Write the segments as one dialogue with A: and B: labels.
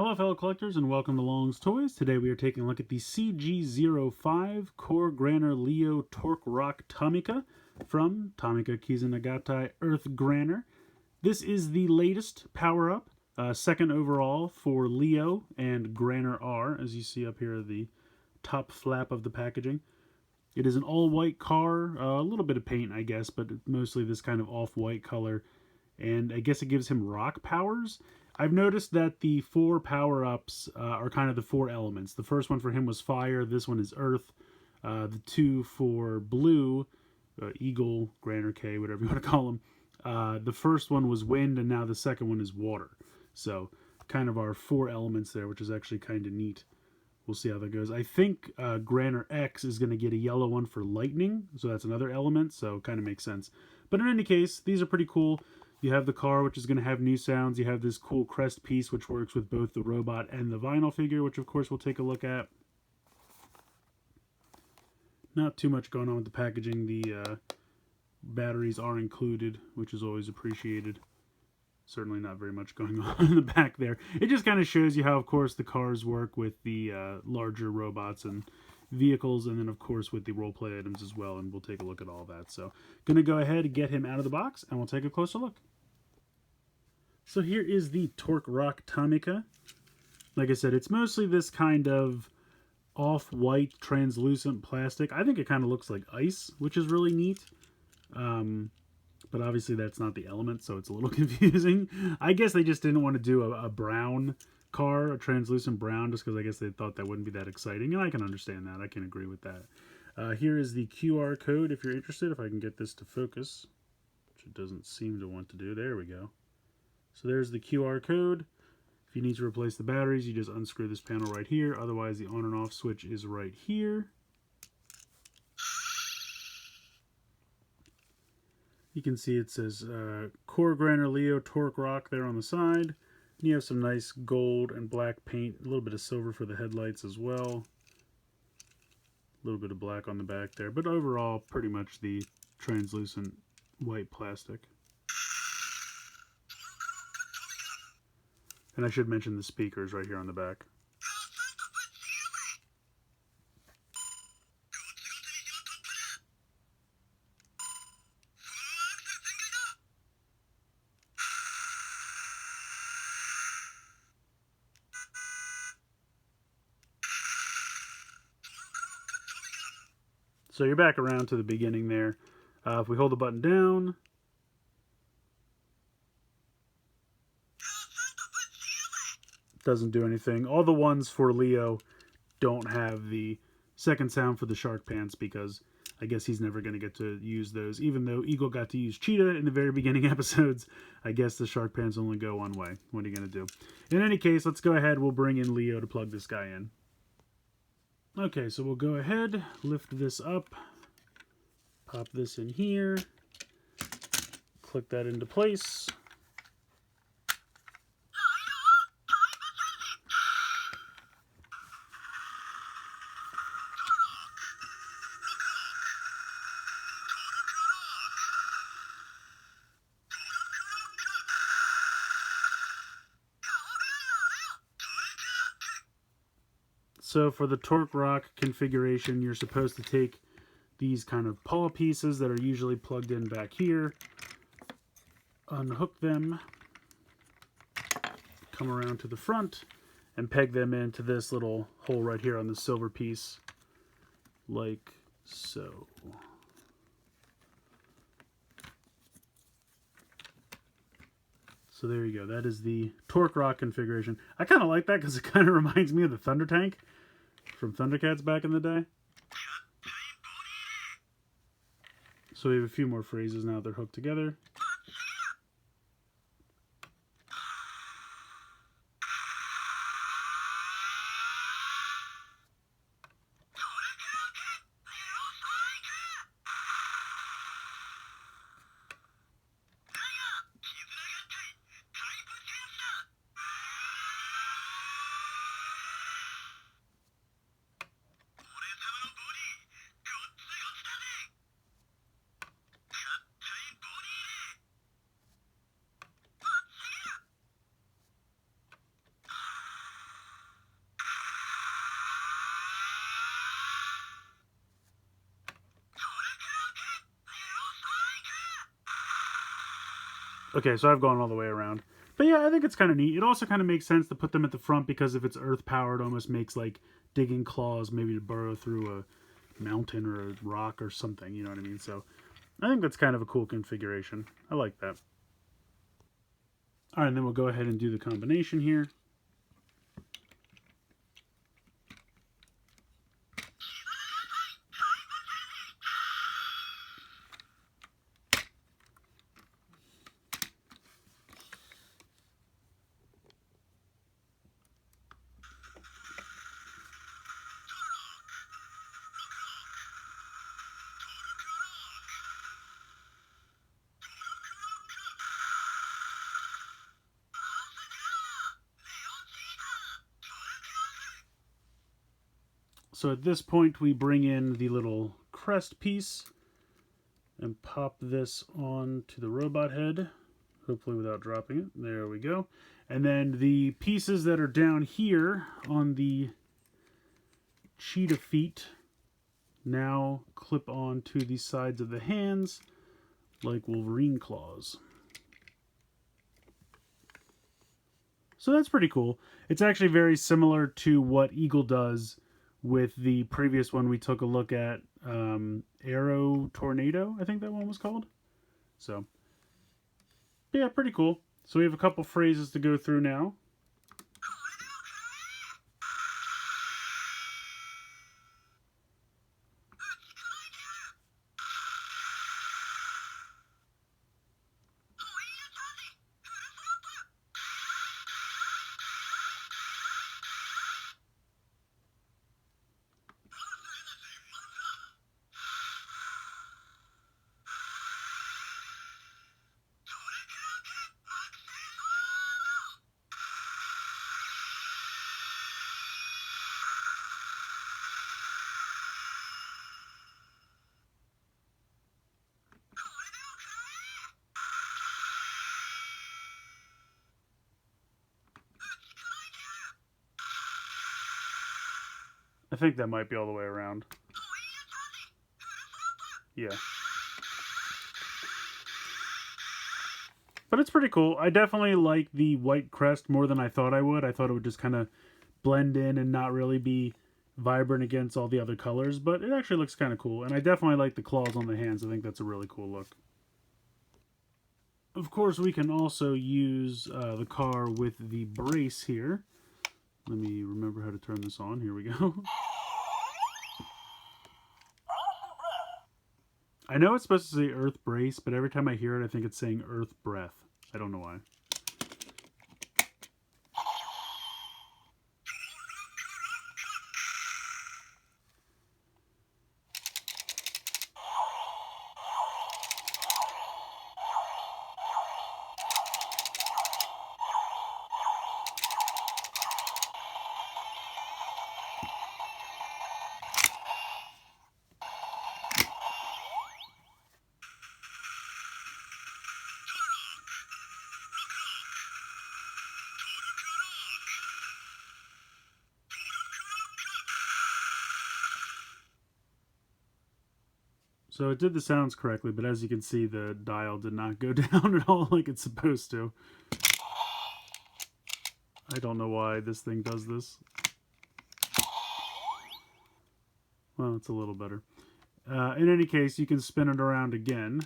A: Hello fellow collectors and welcome to Long's Toys. Today we are taking a look at the CG05 Core Granner Leo Torque Rock Tomica from Tomica Kizuna Gattai Earth Granner. This is the latest power-up, second overall for Leo and Granner R, as you see up here at the top flap of the packaging. It is an all-white car, a little bit of paint I guess, but mostly this kind of off-white color, and I guess it gives him rock powers. I've noticed that the four power-ups are kind of the four elements. The first one for him was fire, this one is earth. The two for blue, Eagle, Granner K, whatever you want to call them. The first one was wind, and now the second one is water. So kind of our four elements there, which is actually kind of neat. We'll see how that goes. I think Granner X is going to get a yellow one for lightning, so that's another element, so kind of makes sense. But in any case, these are pretty cool. You have the car, which is going to have new sounds. You have this cool crest piece, which works with both the robot and the vinyl figure, which of course we'll take a look at. Not too much going on with the packaging. The batteries are included, which is always appreciated. Certainly not very much going on in the back there. It just kind of shows you how, of course, the cars work with the larger robots and vehicles, and then of course with the roleplay items as well, and we'll take a look at all that. So gonna go ahead and get him out of the box and we'll take a closer look. So here is the Torque Rock Tomica. Like I said, it's mostly this kind of off-white translucent plastic. I think it kind of looks like ice, which is really neat, but obviously that's not the element, so it's a little confusing. I guess they just didn't want to do a brown car, a translucent brown, just because I guess they thought that wouldn't be that exciting, and I can understand that. I can agree with that. Here is the QR code if you're interested, if I can get this to focus, which it doesn't seem to want to do. There we go. So there's the QR code. If you need to replace the batteries, you just unscrew this panel right here. Otherwise, the on and off switch is right here. You can see it says Core Granner Leo Torque Rock there on the side. And you have some nice gold and black paint, a little bit of silver for the headlights as well. A little bit of black on the back there, but overall pretty much the translucent white plastic. And I should mention the speakers right here on the back. So you're back around to the beginning there. If we hold the button down, it doesn't do anything. All the ones for Leo don't have the second sound for the shark pants because I guess he's never going to get to use those. Even though Eagle got to use Cheetah in the very beginning episodes, I guess the shark pants only go one way. What are you going to do? In any case, let's go ahead. We'll bring in Leo to plug this guy in. Okay, so we'll go ahead, lift this up, pop this in here, click that into place. So for the Torque Rock configuration, you're supposed to take these kind of paw pieces that are usually plugged in back here, unhook them, come around to the front, and peg them into this little hole right here on the silver piece, like so. So there you go. That is the Torque Rock configuration. I kind of like that because it kind of reminds me of the Thunder Tank from Thundercats back in the day. So we have a few more phrases now they're hooked together. Okay, so I've gone all the way around. But yeah, I think it's kind of neat. It also kind of makes sense to put them at the front because if it's earth powered, it almost makes like digging claws maybe to burrow through a mountain or a rock or something, you know what I mean? So I think that's kind of a cool configuration. I like that. All right, and then we'll go ahead and do the combination here. So at this point, we bring in the little crest piece and pop this onto the robot head, hopefully without dropping it. There we go. And then the pieces that are down here on the cheetah feet now clip onto the sides of the hands like Wolverine claws. So that's pretty cool. It's actually very similar to what Eagle does with the previous one we took a look at, Arrow Tornado, I think that one was called. So, yeah, pretty cool. So we have a couple phrases to go through now. I think that might be all the way around. Yeah. But it's pretty cool. I definitely like the white crest more than I thought I would. I thought it would just kind of blend in and not really be vibrant against all the other colors, but it actually looks kind of cool. And I definitely like the claws on the hands. I think that's a really cool look. Of course, we can also use the car with the brace here. Let me remember how to turn this on. Here we go. I know it's supposed to say Earth Brace, but every time I hear it, I think it's saying Earth Breath. I don't know why. So it did the sounds correctly, but as you can see, the dial did not go down at all like it's supposed to. I don't know why this thing does this. Well, it's a little better. In any case, you can spin it around again.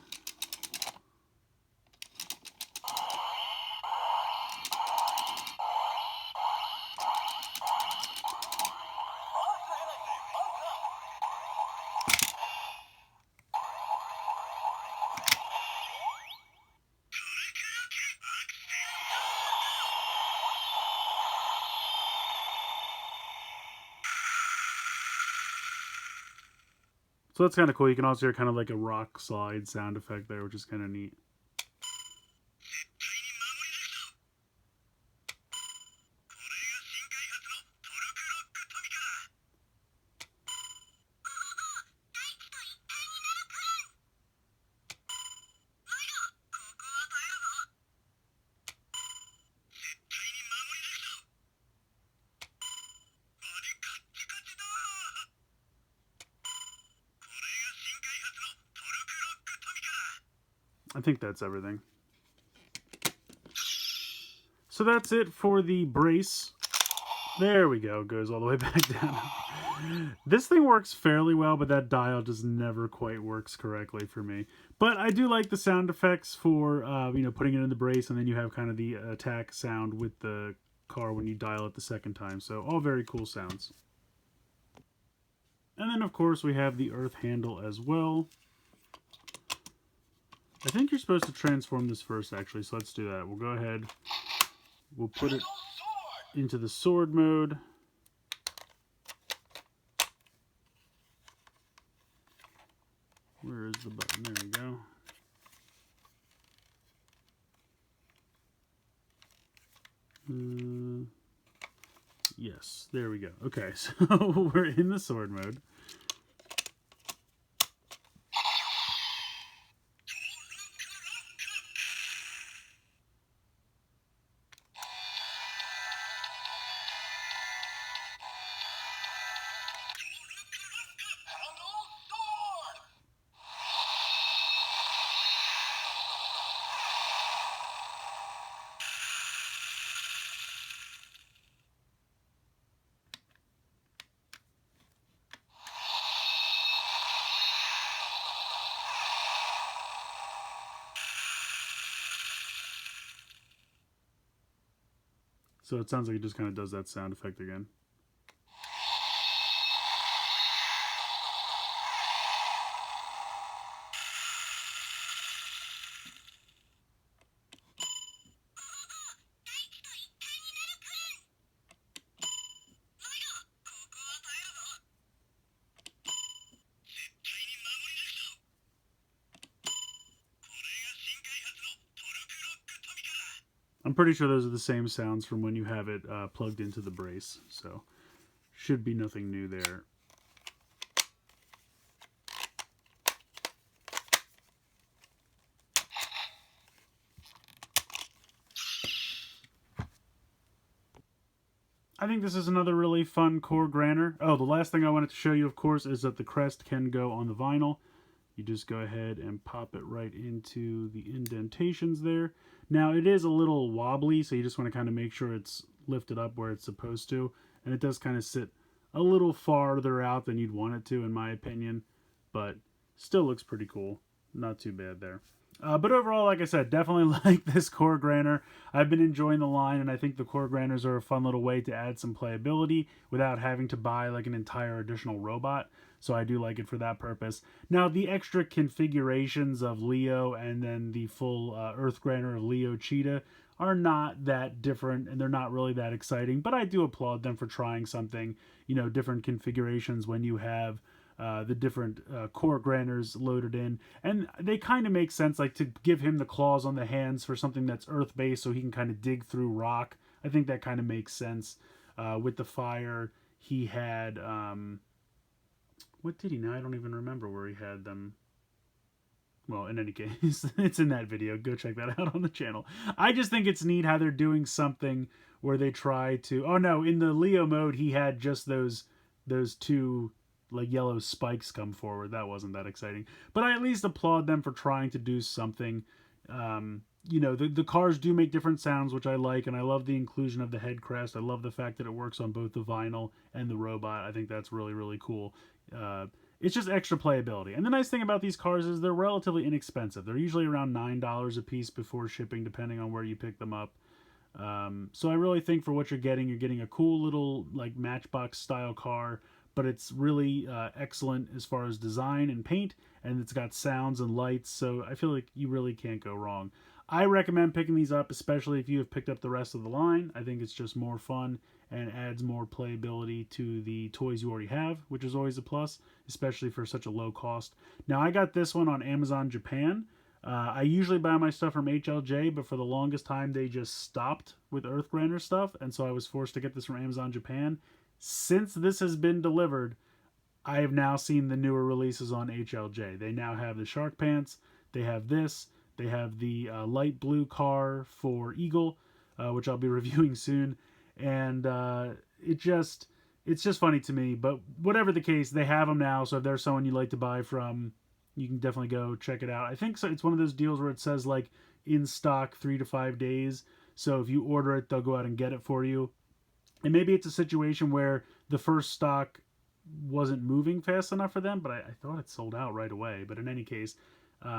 A: So that's kind of cool. You can also hear kind of like a rock slide sound effect there, which is kind of neat. I think that's everything. So that's it for the brace. There we go. Goes all the way back down. This thing works fairly well, but that dial just never quite works correctly for me. But I do like the sound effects for, you know, putting it in the brace, and then you have kind of the attack sound with the car when you dial it the second time. So all very cool sounds. And then, of course, we have the earth handle as well. I think you're supposed to transform this first, actually, so let's do that. We'll go ahead. We'll put it into the sword mode. Where is the button? There we go. Yes, there we go. Okay, so we're in the sword mode. So it sounds like it just kind of does that sound effect again. I'm pretty sure those are the same sounds from when you have it plugged into the brace, so should be nothing new there. I think this is another really fun core Granner. Oh, the last thing I wanted to show you, of course, is that the crest can go on the vinyl. You just go ahead and pop it right into the indentations there. Now, it is a little wobbly, so you just want to kind of make sure it's lifted up where it's supposed to. And it does kind of sit a little farther out than you'd want it to, in my opinion. But still looks pretty cool. Not too bad there. But overall, like I said, definitely like this core Granner. I've been enjoying the line, and I think the core Granners are a fun little way to add some playability without having to buy like an entire additional robot. So I do like it for that purpose. Now, the extra configurations of Leo and then the full Earth Granner of Leo Cheetah are not that different, and they're not really that exciting. But I do applaud them for trying something, you know, different configurations when you have the different core Granners loaded in. And they kind of make sense, like to give him the claws on the hands for something that's earth-based so he can kind of dig through rock. I think that kind of makes sense. With the fire, he had... what did he now? I don't even remember where he had them. Well, in any case, it's in that video. Go check that out on the channel. I just think it's neat how they're doing something where they try to... Oh, no, in the Leo mode, he had just those two... like yellow spikes come forward. That wasn't that exciting, but I at least applaud them for trying to do something. You know, the cars do make different sounds, which I like, and I love the inclusion of the head crest. I love the fact that it works on both the vinyl and the robot. I think that's really, really cool. It's just extra playability. And the nice thing about these cars is they're relatively inexpensive. They're usually around $9 a piece before shipping, depending on where you pick them up. So I really think for what you're getting a cool little like Matchbox style car, but it's really excellent as far as design and paint, and it's got sounds and lights, so I feel like you really can't go wrong. I recommend picking these up, especially if you have picked up the rest of the line. I think it's just more fun and adds more playability to the toys you already have, which is always a plus, especially for such a low cost. Now, I got this one on Amazon Japan. I usually buy my stuff from HLJ, but for the longest time, they just stopped with Earth Granner stuff, and so I was forced to get this from Amazon Japan. Since this has been delivered, I have now seen the newer releases on HLJ. They now have the Shark Pants, they have this, they have the light blue car for Eagle, which I'll be reviewing soon, and it's just funny to me, but whatever the case, they have them now, so if there's someone you'd like to buy from, you can definitely go check it out. I think so, it's one of those deals where it says like in stock 3 to 5 days, So if you order it, they'll go out and get it for you. And maybe it's a situation where the first stock wasn't moving fast enough for them, but I thought it sold out right away. But in any case,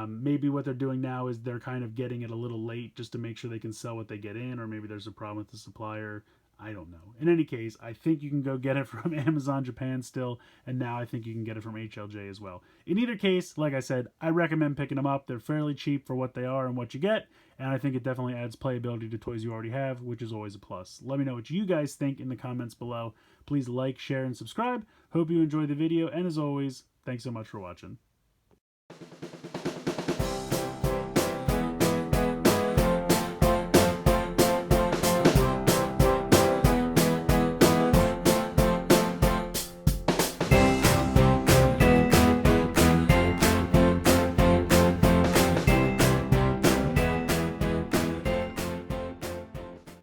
A: maybe what they're doing now is they're kind of getting it a little late just to make sure they can sell what they get in, or maybe there's a problem with the supplier. I don't know. In any case, I think you can go get it from Amazon Japan still, and now I think you can get it from HLJ as well. In either case, like I said, I recommend picking them up. They're fairly cheap for what they are and what you get, and I think it definitely adds playability to toys you already have, which is always a plus. Let me know what you guys think in the comments below. Please like, share, and subscribe. Hope you enjoyed the video, and as always, thanks so much for watching.